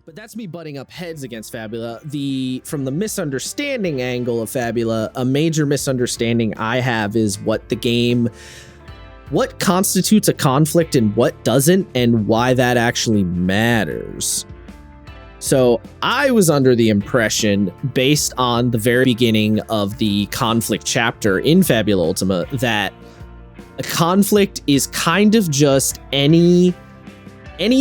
But that's me butting up heads against Fabula. From the misunderstanding angle of Fabula, a major misunderstanding I have is what constitutes a conflict and what doesn't, and why that actually matters. So I was under the impression, based on the very beginning of the conflict chapter in Fabula Ultima, that a conflict is kind of just any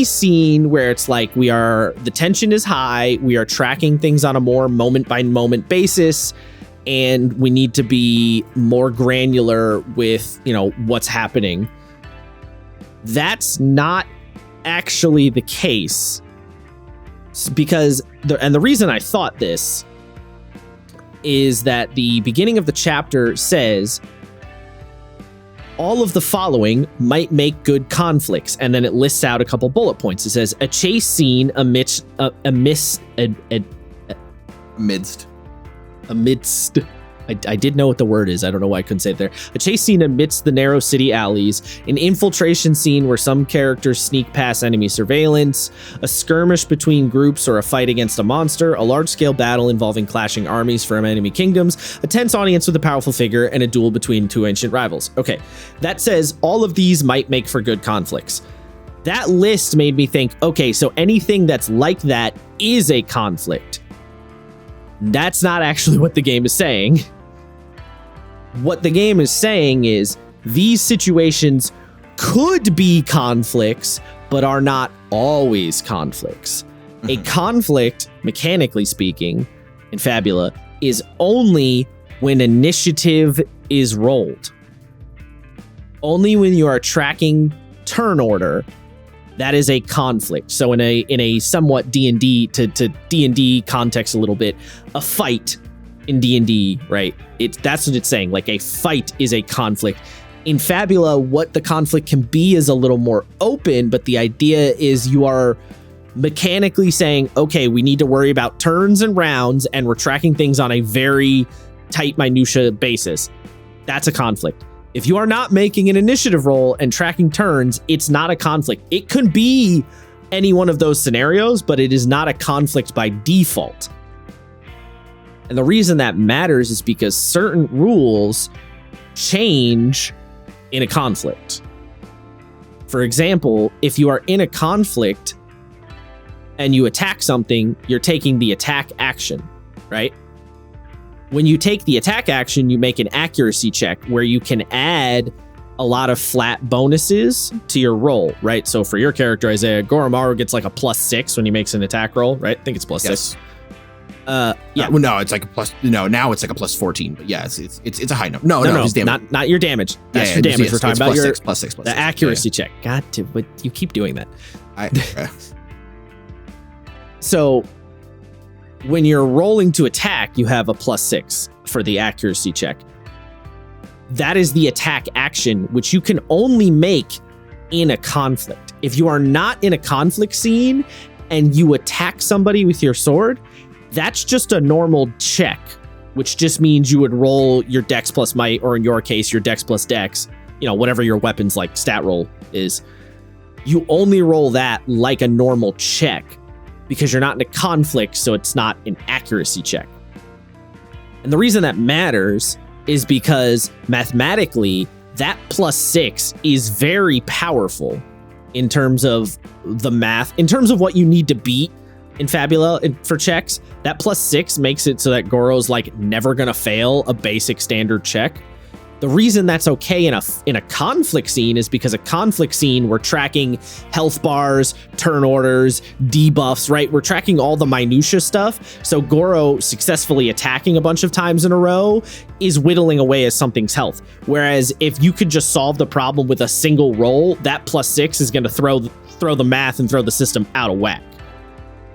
scene where it's like the tension is high, we are tracking things on a more moment by moment basis, and we need to be more granular with, what's happening. That's not actually the case, because the reason I thought this is that the beginning of the chapter says all of the following might make good conflicts, and then it lists out a couple bullet points. It says a chase scene amidst. I did know what the word is. I don't know why I couldn't say it there. A chase scene amidst the narrow city alleys, an infiltration scene where some characters sneak past enemy surveillance, a skirmish between groups or a fight against a monster, a large-scale battle involving clashing armies from enemy kingdoms, a tense audience with a powerful figure, and a duel between two ancient rivals. Okay, that says all of these might make for good conflicts. That list made me think, okay, so anything that's like that is a conflict. That's not actually what the game is saying. What the game is saying is these situations could be conflicts, but are not always conflicts. Mm-hmm. A conflict, mechanically speaking, in Fabula, is only when initiative is rolled. Only when you are tracking turn order, that is a conflict. So in a somewhat D&D to D&D context a little bit, a fight in D&D, right? That's what it's saying. Like a fight is a conflict. In Fabula, what the conflict can be is a little more open, but the idea is you are mechanically saying, okay, we need to worry about turns and rounds, and we're tracking things on a very tight minutia basis. That's a conflict. If you are not making an initiative roll and tracking turns, it's not a conflict. It could be any one of those scenarios, but it is not a conflict by default. And the reason that matters is because certain rules change in a conflict. For example, if you are in a conflict and you attack something, you're taking the attack action, right? When you take the attack action, you make an accuracy check where you can add a lot of flat bonuses to your roll, right? So for your character, Isaiah, Goromaru gets like a +6 when he makes an attack roll, right? I think it's +6. Yeah. Well, no, it's like a plus. No, now it's like a +14. But yeah, it's a high number. No, his damage. Not your damage. That's your damage. We're talking about your +6. The accuracy check. Got to, but you keep doing that. So when you're rolling to attack, you have a +6 for the accuracy check. That is the attack action, which you can only make in a conflict. If you are not in a conflict scene and you attack somebody with your sword, that's just a normal check, which just means you would roll your dex plus might, or in your case, your dex plus dex, whatever your weapon's like stat roll is. You only roll that like a normal check because you're not in a conflict, so it's not an accuracy check. And the reason that matters is because mathematically, that +6 is very powerful in terms of the math, in terms of what you need to beat in Fabula for checks. That +6 makes it so that Goro's like never gonna fail a basic standard check. The reason that's okay in a conflict scene is because a conflict scene, we're tracking health bars, turn orders, debuffs, right? We're tracking all the minutia stuff. So Goro successfully attacking a bunch of times in a row is whittling away at something's health. Whereas if you could just solve the problem with a single roll, that +6 is going to throw the math and throw the system out of whack.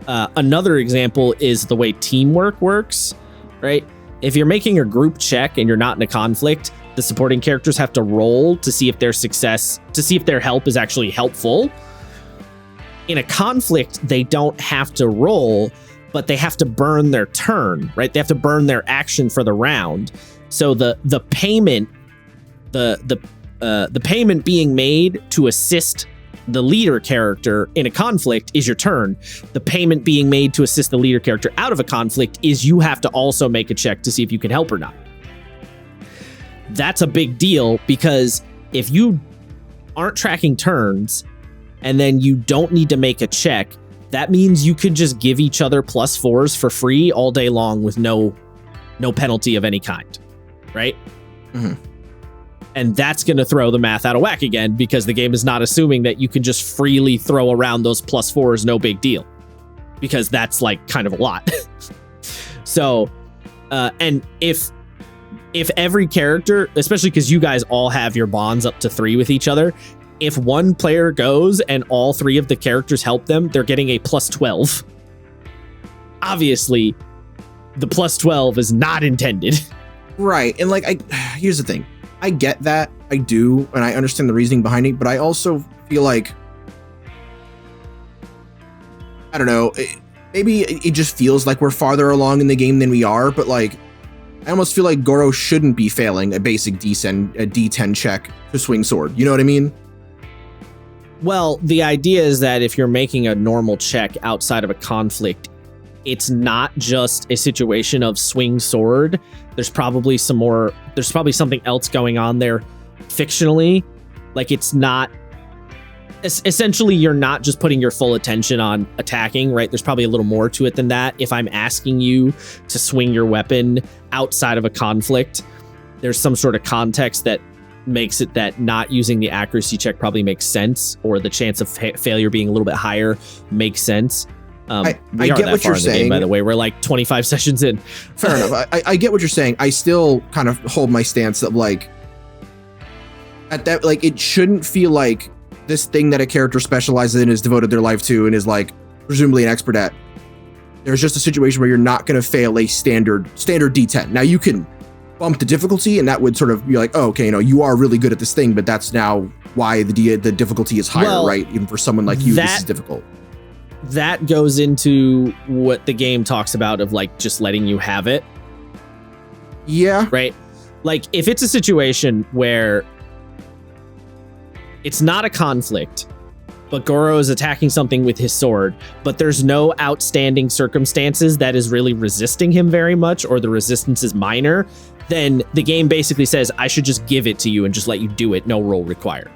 Another example is the way teamwork works, right? If you're making a group check and you're not in a conflict, the supporting characters have to roll to see if their help is actually helpful. In a conflict, they don't have to roll, but they have to burn their turn, right? They have to burn their action for the round. So the payment being made to assist the leader character in a conflict is your turn. The payment being made to assist the leader character out of a conflict is you have to also make a check to see if you can help or not. That's a big deal, because if you aren't tracking turns and then you don't need to make a check, that means you could just give each other +4s for free all day long with no penalty of any kind, right? Mm-hmm. And that's going to throw the math out of whack again, because the game is not assuming that you can just freely throw around those +4s, no big deal, because that's like kind of a lot. So, and if every character, especially because you guys all have your bonds up to 3 with each other, if one player goes and all 3 of the characters help them, they're getting a +12. Obviously, the +12 is not intended. Right. And like, here's the thing. I get that. I do. And I understand the reasoning behind it. But I also feel like, I don't know, maybe it just feels like we're farther along in the game than we are. But like, I almost feel like Goro shouldn't be failing a basic D10 check to swing sword. You know what I mean? Well, the idea is that if you're making a normal check outside of a conflict, it's not just a situation of swing sword. There's probably something else going on there fictionally. Like, it's not, essentially, you're not just putting your full attention on attacking, right? There's probably a little more to it than that. If I'm asking you to swing your weapon outside of a conflict, there's some sort of context that makes it that not using the accuracy check probably makes sense, or the chance of failure being a little bit higher makes sense. I get what you're saying. By the way, we're like 25 sessions in. Fair enough. I get what you're saying. I still kind of hold my stance that like, at that, like, it shouldn't feel like this thing that a character specializes in, has devoted their life to, and is like presumably an expert at. There's just a situation where you're not going to fail a standard D10. Now you can bump the difficulty, and that would sort of be like, oh, okay, you are really good at this thing, but that's now why the difficulty is higher, right? Even for someone like you, this is difficult. That goes into what the game talks about of like just letting you have it. Yeah. Right? Like, if it's a situation where it's not a conflict, but Goro is attacking something with his sword, but there's no outstanding circumstances that is really resisting him very much, or the resistance is minor, then the game basically says, I should just give it to you and just let you do it, no roll required.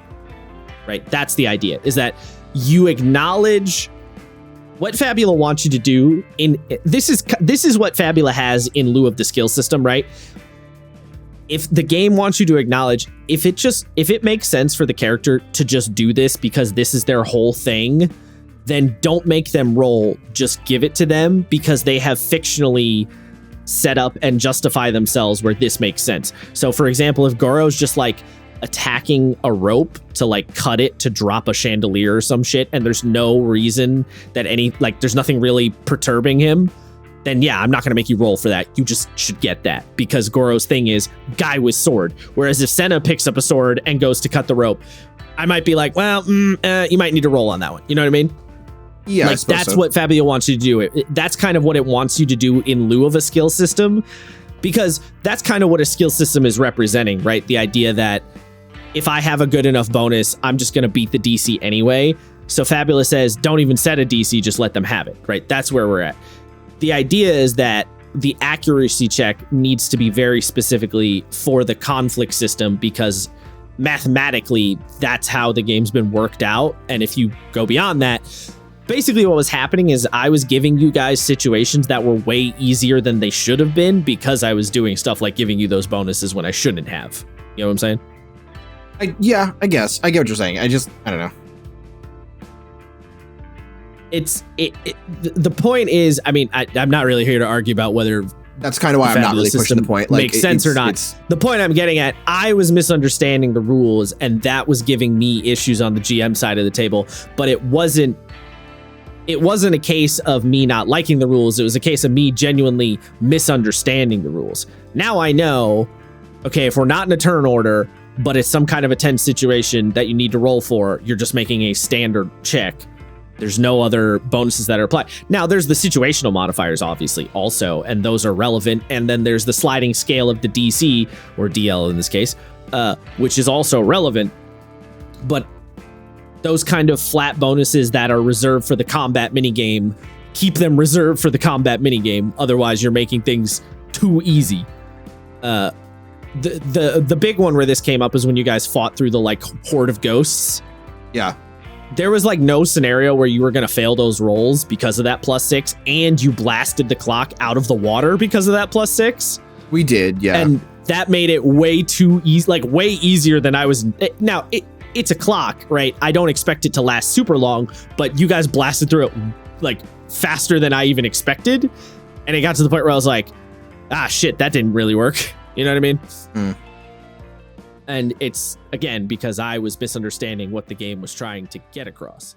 Right? That's the idea, is that you acknowledge what Fabula wants you to do. This is what Fabula has in lieu of the skill system, right? If the game wants you to acknowledge, if it makes sense for the character to just do this because this is their whole thing, then don't make them roll, just give it to them, because they have fictionally set up and justify themselves where this makes sense. So for example, if Goro's just like attacking a rope to like cut it to drop a chandelier or some shit, and there's no reason that there's nothing really perturbing him, then yeah, I'm not going to make you roll for that. You just should get that, because Goro's thing is guy with sword. Whereas if Senna picks up a sword and goes to cut the rope, I might be like, well, you might need to roll on that one. You know what I mean? Yeah, like, that's what Fabula wants you to do. That's kind of what it wants you to do in lieu of a skill system, because that's kind of what a skill system is representing, right? The idea that if I have a good enough bonus, I'm just going to beat the DC anyway. So Fabula says, don't even set a DC, just let them have it, right? That's where we're at. The idea is that the accuracy check needs to be very specifically for the conflict system, because mathematically, that's how the game's been worked out. And if you go beyond that, basically what was happening is I was giving you guys situations that were way easier than they should have been, because I was doing stuff like giving you those bonuses when I shouldn't have. You know what I'm saying? Yeah, I guess. I get what you're saying. I don't know. The point is, I mean, I'm not really here to argue about whether that's kind of why I'm not really pushing the point. Like, makes sense or not. The point I'm getting at, I was misunderstanding the rules, and that was giving me issues on the GM side of the table. But it wasn't a case of me not liking the rules. It was a case of me genuinely misunderstanding the rules. Now I know, okay, if we're not in a turn order, but it's some kind of a tense situation that you need to roll for, you're just making a standard check. There's no other bonuses that are applied. Now, there's the situational modifiers, obviously, also, and those are relevant. And then there's the sliding scale of the DC, or DL in this case, which is also relevant. But those kind of flat bonuses that are reserved for the combat minigame, keep them reserved for the combat minigame. Otherwise, you're making things too easy. The big one where this came up is when you guys fought through the like horde of ghosts. Yeah. There was like no scenario where you were going to fail those rolls because of that +6, and you blasted the clock out of the water because of that +6. We did, yeah. And that made it way too easy, like way easier than I was. Now, it's a clock, right? I don't expect it to last super long, but you guys blasted through it like faster than I even expected. And it got to the point where I was like, ah, shit, that didn't really work. You know what I mean? Mm. And it's, again, because I was misunderstanding what the game was trying to get across.